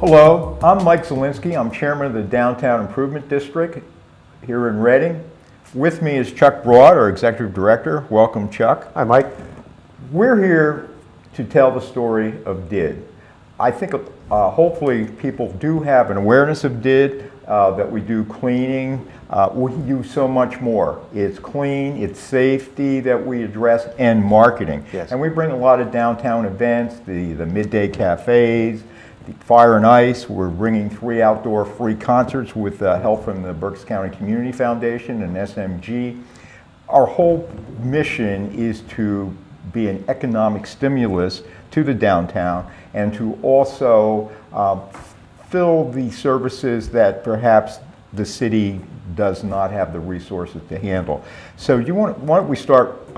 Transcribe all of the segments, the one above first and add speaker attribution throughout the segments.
Speaker 1: Hello, I'm Mike Zielinski. I'm chairman of the Downtown Improvement District here in Reading. With me is Chuck Broad, our executive director. Welcome, Chuck.
Speaker 2: Hi, Mike.
Speaker 1: We're here to tell the story of DID. I think hopefully people do have an awareness of DID, that we do cleaning. We do so much more. It's clean, it's safety that we address, and marketing.
Speaker 2: Yes. And
Speaker 1: we bring a lot of downtown events, the midday cafes, the Fire and Ice. We're bringing 3 outdoor free concerts with help from the Berks County Community Foundation and SMG. Our whole mission is to be an economic stimulus to the downtown and to also fill the services that perhaps the city does not have the resources to handle. So why don't we start,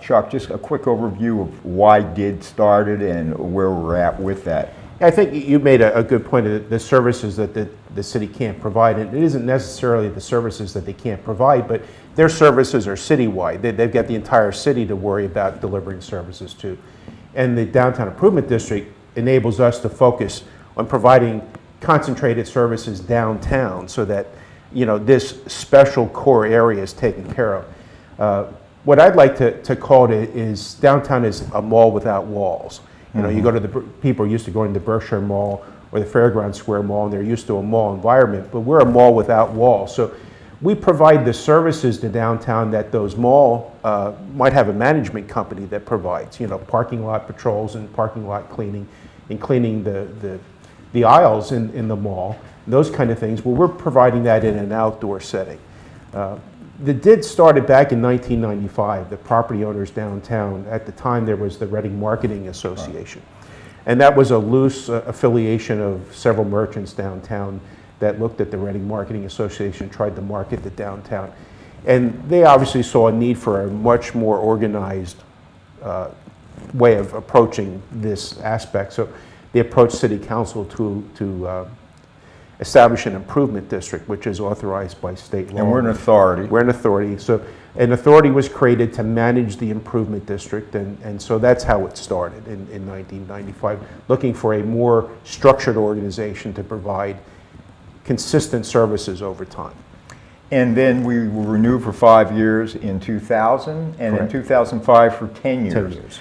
Speaker 1: Chuck, just a quick overview of why DID started and where we're at with that.
Speaker 2: I think you made a good point of the services that the city can't provide. And it isn't necessarily the services that they can't provide, but their services are citywide. They've got the entire city to worry about delivering services to. And the Downtown Improvement District enables us to focus on providing concentrated services downtown so that, you know, this special core area is taken care of. What I'd like to call it is downtown is a mall without walls. You know, you go to people are used to going to the Berkshire Mall or the Fairground Square Mall, and they're used to a mall environment, but we're a mall without walls. So we provide the services to downtown that those mall might have a management company that provides, you know, parking lot patrols and parking lot cleaning and cleaning the aisles in the mall, those kind of things. Well, we're providing that in an outdoor setting. The DID started back in 1995, the property owners downtown. At the time, there was the Reading Marketing Association. And that was a loose affiliation of several merchants downtown that looked at the Reading Marketing Association, tried to market the downtown. And they obviously saw a need for a much more organized way of approaching this aspect. So they approached City Council to establish an improvement district, which is authorized by state law.
Speaker 1: And we're an authority.
Speaker 2: We're an authority. So an authority was created to manage the improvement district, and so that's how it started in 1995, looking for a more structured organization to provide consistent services over time.
Speaker 1: And then we were renewed for 5 years in 2000, and
Speaker 2: Correct.
Speaker 1: in 2005 for 10 years.
Speaker 2: 10 years.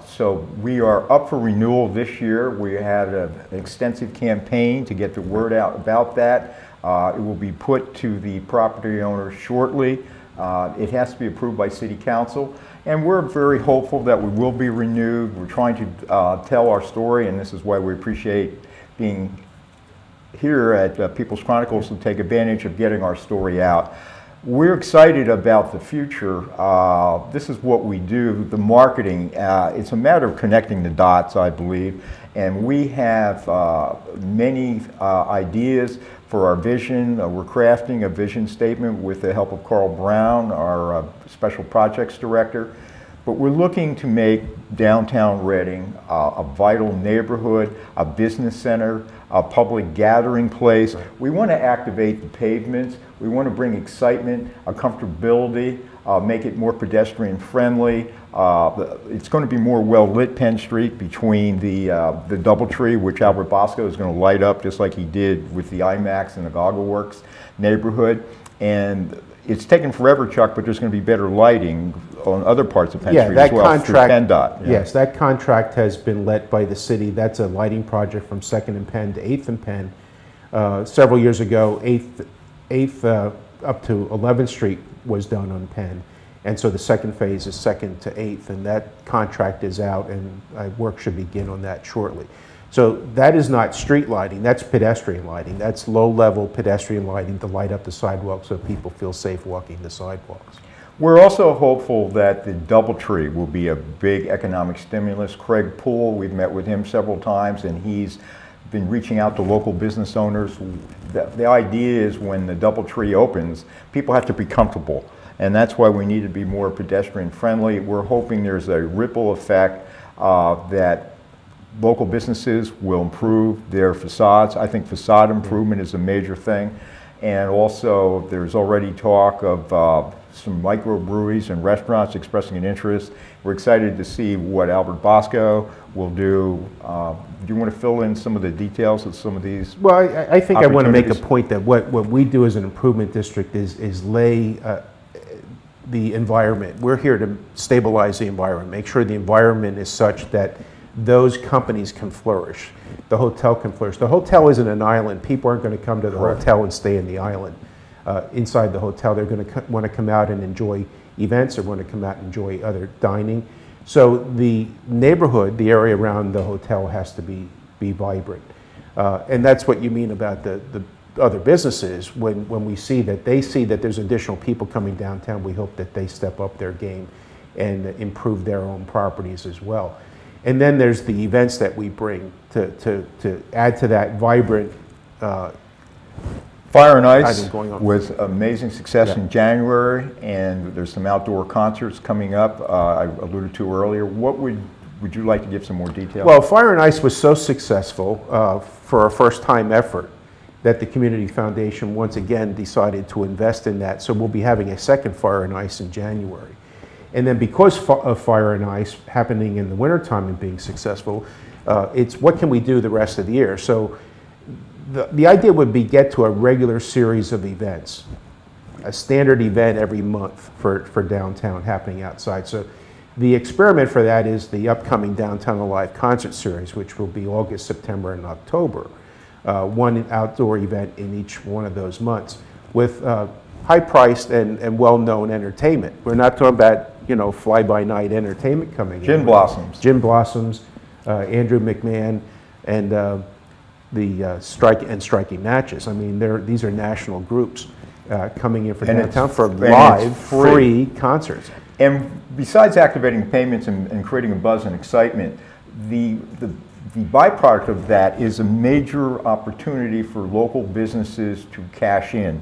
Speaker 1: So we are up for renewal this year. We had an extensive campaign to get the word out about that. It will be put to the property owners shortly. It has to be approved by City Council, and we're very hopeful that we will be renewed. We're trying to tell our story, and this is why we appreciate being here at People's Chronicles to take advantage of getting our story out. We're excited about the future. This is what we do, the marketing. It's a matter of connecting the dots, I believe, and we have many ideas for our vision. We're crafting a vision statement with the help of Carl Brown, our special projects director. But we're looking to make downtown Reading a vital neighborhood, a business center, a public gathering place. Right. We want to activate the pavements. We want to bring excitement, a comfortability, make it more pedestrian friendly. It's going to be more well-lit Penn Street between the Doubletree, which Albert Bosco is going to light up just like he did with the IMAX and the Goggle Works neighborhood. And it's taken forever, Chuck, but there's going to be better lighting on other parts of Penn Street as well through PennDOT. Yeah.
Speaker 2: Yes, that contract has been let by the city. That's a lighting project from 2nd and Penn to 8th and Penn. Several years ago, 8th up to 11th Street was done on Penn. And so the second phase is 2nd to 8th, and that contract is out, and work should begin on that shortly. So that is not street lighting, that's pedestrian lighting. That's low-level pedestrian lighting to light up the sidewalks so people feel safe walking the sidewalks.
Speaker 1: We're also hopeful that the Doubletree will be a big economic stimulus. Craig Poole, we've met with him several times, and he's been reaching out to local business owners. The idea is when the Doubletree opens, people have to be comfortable, and that's why we need to be more pedestrian friendly. We're hoping there's a ripple effect that local businesses will improve their facades. I think facade improvement is a major thing. And also, there's already talk of some microbreweries and restaurants expressing an interest. We're excited to see what Albert Bosco will do. Do you want to fill in some of the details of some of these?
Speaker 2: Well, I think I want to make a point that what we do as an improvement district is lay the environment. We're here to stabilize the environment, make sure the environment is such that those companies can flourish. The hotel can flourish. The hotel isn't an island. People aren't going to come to the hotel and stay in the island. Inside the hotel, they're going to want to come out and enjoy events, or want to come out and enjoy other dining. So the neighborhood, the area around the hotel, has to be vibrant. And that's what you mean about the other businesses. When we see that there's additional people coming downtown, we hope that they step up their game and improve their own properties as well. And then there's the events that we bring to add to that vibrant
Speaker 1: Fire and Ice was amazing success in January, and there's some outdoor concerts coming up I alluded to earlier. What would you like to give some more detail?
Speaker 2: Well, Fire and Ice was so successful for a first-time effort that the Community Foundation once again decided to invest in that. So we'll be having a second Fire and Ice in January. And then because of Fire and Ice happening in the wintertime and being successful, it's what can we do the rest of the year? So the idea would be get to a regular series of events, a standard event every month for downtown happening outside. So the experiment for that is the upcoming Downtown Alive concert series, which will be August, September, and October. One outdoor event in each one of those months with high-priced and well-known entertainment. We're not talking about, fly-by-night entertainment coming in.
Speaker 1: Gin Blossoms.
Speaker 2: Gin Blossoms, Andrew McMahon, and the Striking Matches. I mean, these are national groups coming in for downtown for live, free concerts.
Speaker 1: And besides activating payments and creating a buzz and excitement, the byproduct of that is a major opportunity for local businesses to cash in.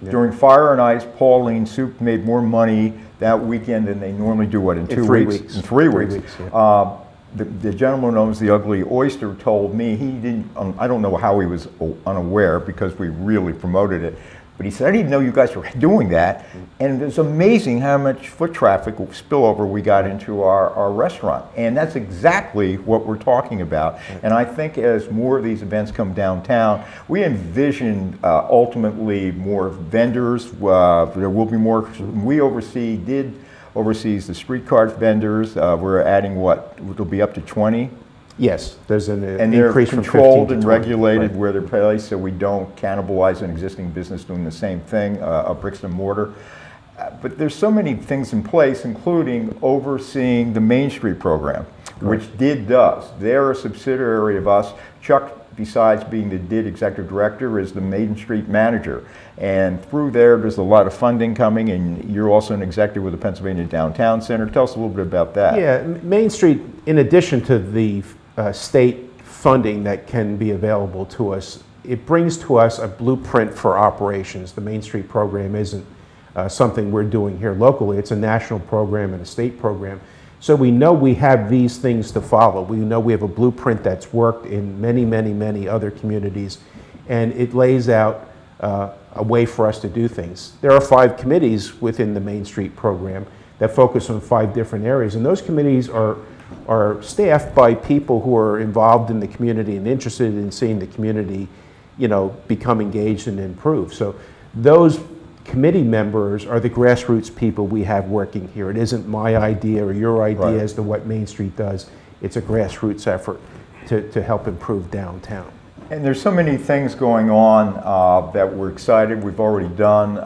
Speaker 1: Yeah. During Fire and Ice, Pauline Soup made more money that weekend than they normally do, in 2 weeks? In 3 weeks. Yeah. The gentleman who owns the Ugly Oyster told me he didn't, I don't know how he was unaware because we really promoted it, but he said, I didn't know you guys were doing that. And it's amazing how much foot traffic spillover we got into our restaurant. And that's exactly what we're talking about. And I think as more of these events come downtown, we envision ultimately more vendors. There will be more. We oversees the street cart vendors. We're adding it'll be up to 20.
Speaker 2: Yes, there's an
Speaker 1: and
Speaker 2: increase
Speaker 1: they're
Speaker 2: from 15
Speaker 1: controlled
Speaker 2: to
Speaker 1: and
Speaker 2: 20.
Speaker 1: regulated
Speaker 2: Right.
Speaker 1: where they're placed, so we don't cannibalize an existing business doing the same thing, a bricks and mortar. But there's so many things in place, including overseeing the Main Street program, which DID does. They're a subsidiary of us. Chuck, besides being the DID executive director, is the Main Street manager. And through there's a lot of funding coming, and you're also an executive with the Pennsylvania Downtown Center. Tell us a little bit about that.
Speaker 2: Yeah, Main Street, in addition to the state funding that can be available to us, it brings to us a blueprint for operations. The Main Street program isn't something we're doing here locally. It's a national program and a state program. So we know we have these things to follow. We know we have a blueprint that's worked in many, many, many other communities, and it lays out a way for us to do things. There are 5 committees within the Main Street program that focus on 5 different areas, and those committees are staffed by people who are involved in the community and interested in seeing the community, become engaged and improve. So those committee members are the grassroots people we have working here. It isn't my idea or your idea as to what Main Street does. It's a grassroots effort to help improve downtown.
Speaker 1: And there's so many things going on that we're excited. We've already done.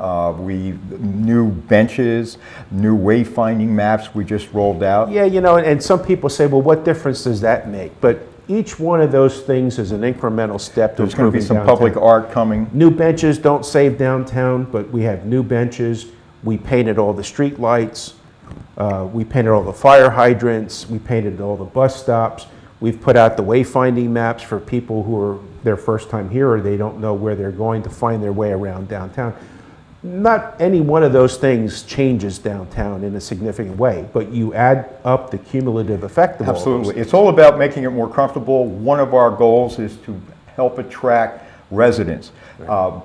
Speaker 1: New benches, new wayfinding maps we just rolled out.
Speaker 2: Yeah, and some people say, well, what difference does that make? But each one of those things is an incremental step to improving downtown. There's going to be some
Speaker 1: public art coming.
Speaker 2: New benches don't save downtown, but we have new benches. We painted all the street lights. We painted all the fire hydrants. We painted all the bus stops. We've put out the wayfinding maps for people who are their first time here or they don't know where they're going to find their way around downtown. Not any one of those things changes downtown in a significant way, but you add up the cumulative effect of all those things.
Speaker 1: It's all about making it more comfortable. One of our goals is to help attract residents,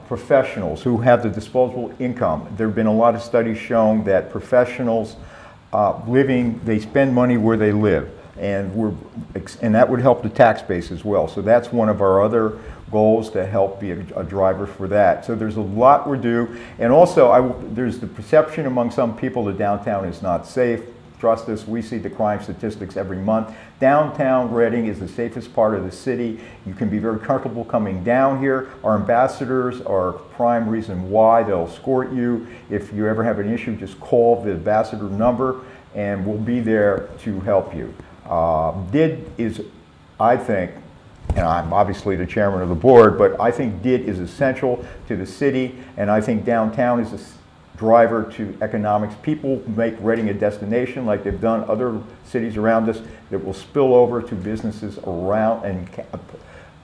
Speaker 1: professionals who have the disposable income. There have been a lot of studies showing that professionals they spend money where they live, and that would help the tax base as well. So that's one of our other goals, to help be a driver for that. So there's a lot we're due, and also there's the perception among some people that downtown is not safe. Trust us, we see the crime statistics every month. Downtown Reading is the safest part of the city. You can be very comfortable coming down here. Our ambassadors are prime reason why. They'll escort you. If you ever have an issue, just call the ambassador number and we'll be there to help you. DID is, I think, and I'm obviously the chairman of the board, but I think DID is essential to the city, and I think downtown is a driver to economics. People make Reading a destination like they've done other cities around us, that will spill over to businesses around and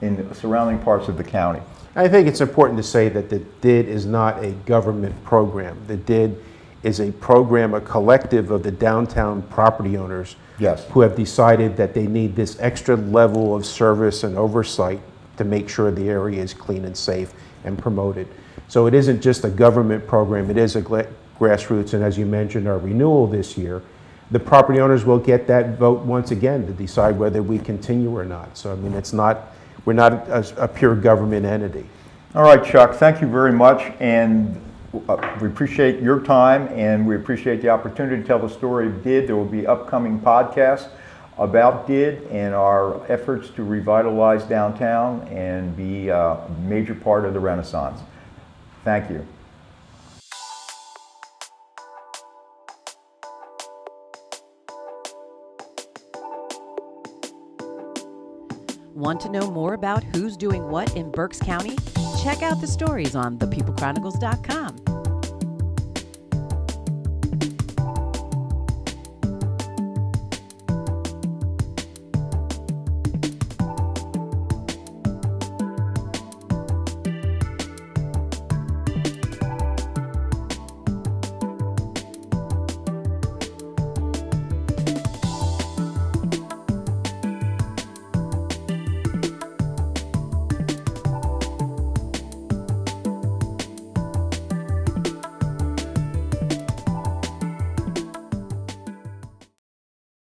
Speaker 1: in the surrounding parts of the county.
Speaker 2: I think it's important to say that the DID is not a government program. The DID is a program, a collective of the downtown property owners,
Speaker 1: yes,
Speaker 2: who have decided that they need this extra level of service and oversight to make sure the area is clean and safe and promoted. So it isn't just a government program, it is a grassroots, and as you mentioned, our renewal this year, the property owners will get that vote once again to decide whether we continue or not. So I mean, we're not a pure government entity.
Speaker 1: All right, Chuck, thank you very much, and we appreciate your time, and we appreciate the opportunity to tell the story of DID. There will be upcoming podcasts about DID and our efforts to revitalize downtown and be a major part of the Renaissance. Thank you.
Speaker 3: Want to know more about who's doing what in Berks County? Check out the stories on thepeoplechronicles.com.